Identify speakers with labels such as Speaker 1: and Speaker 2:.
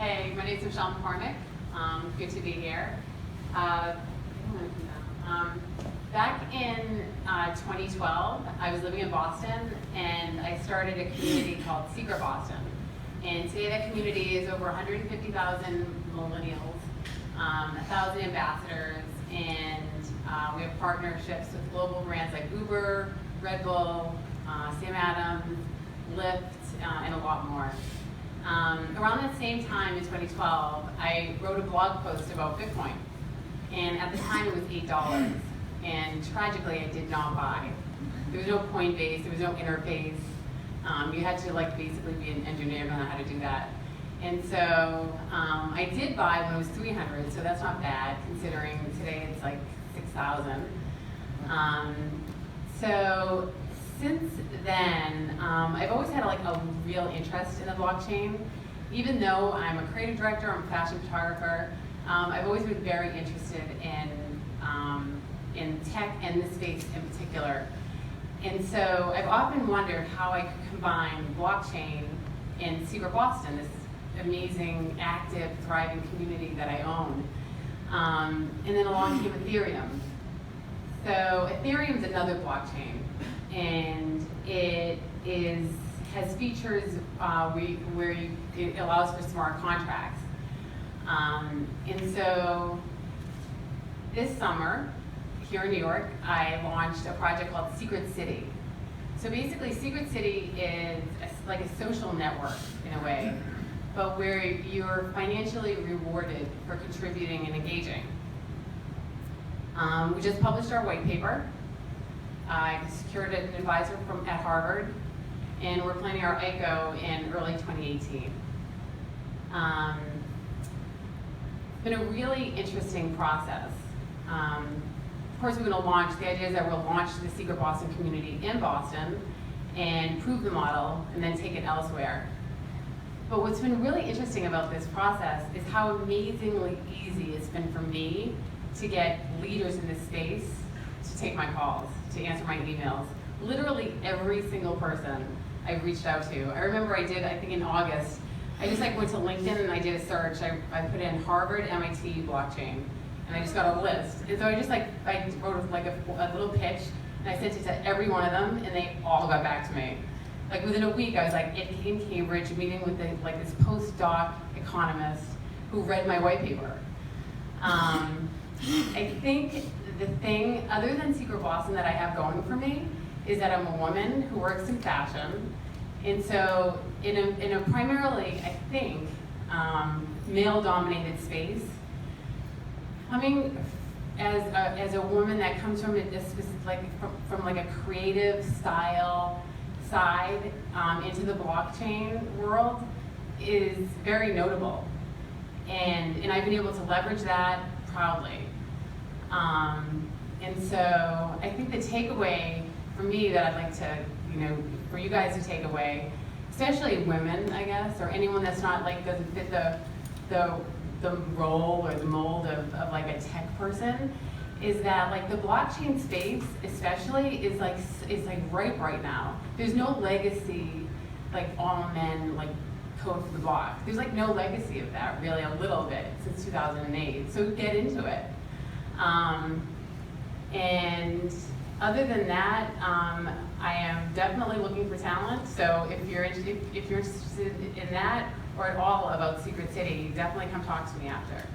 Speaker 1: Hey, my name is McCormack. Good to be here. Back in 2012, I was living in Boston, and I started a community called Secret Boston. And today that community is over 150,000 millennials, 1,000 ambassadors, and we have partnerships with global brands like Uber, Red Bull, Sam Adams, Lyft, and a lot more. Around that same time in 2012, I wrote a blog post about Bitcoin. And at the time it was $8. And tragically, I did not buy. There was no Coinbase, there was no interface. You had to basically be an engineer to know how to do that. And so I did buy when it was 300, so that's not bad considering today it's like 6,000. So since then, I've always had a real interest in the blockchain. Even though I'm a creative director, I'm a fashion photographer, I've always been very interested in tech and this space in particular. And so I've often wondered how I could combine blockchain and Secret Boston, this amazing, active, thriving community that I own. And then along came Ethereum. So Ethereum's another blockchain, and it has features where it allows for smart contracts. And so this summer, here in New York, I launched a project called Secret City. So basically, Secret City is like a social network in a way, but where you're financially rewarded for contributing and engaging. We just published our white paper. I secured an advisor at Harvard, and we're planning our ICO in early 2018. It's been a really interesting process. Of course, we're going to launch, the idea is that we'll launch the Secret Boston community in Boston and prove the model and then take it elsewhere. But what's been really interesting about this process is how amazingly easy it's been for me to get leaders in this space to take my calls, to answer my emails. Literally every single person I've reached out to. I remember I think in August, I just went to LinkedIn and I did a search. I put in Harvard, MIT, blockchain, and I just got a list. And so I just I wrote a little pitch, and I sent it to every one of them, and they all got back to me. Within a week, I was in Cambridge, meeting with this postdoc economist who read my white paper. I think the thing, other than Secret Boston, that I have going for me is that I'm a woman who works in fashion. And so in a primarily, I think, male-dominated space, coming as a woman that comes from from a creative style side into the blockchain world is very notable. And I've been able to leverage that proudly. And so I think the takeaway for me that I'd like to, for you guys to take away, especially women, I guess, or anyone that's not doesn't fit the role or the mold of a tech person, is that the blockchain space especially is ripe right now. There's no legacy all men code for the block. There's no legacy of that really, a little bit since 2008. So get into it. And other than that, I am definitely looking for talent. So if you're interested in that or at all about Secret City, definitely come talk to me after.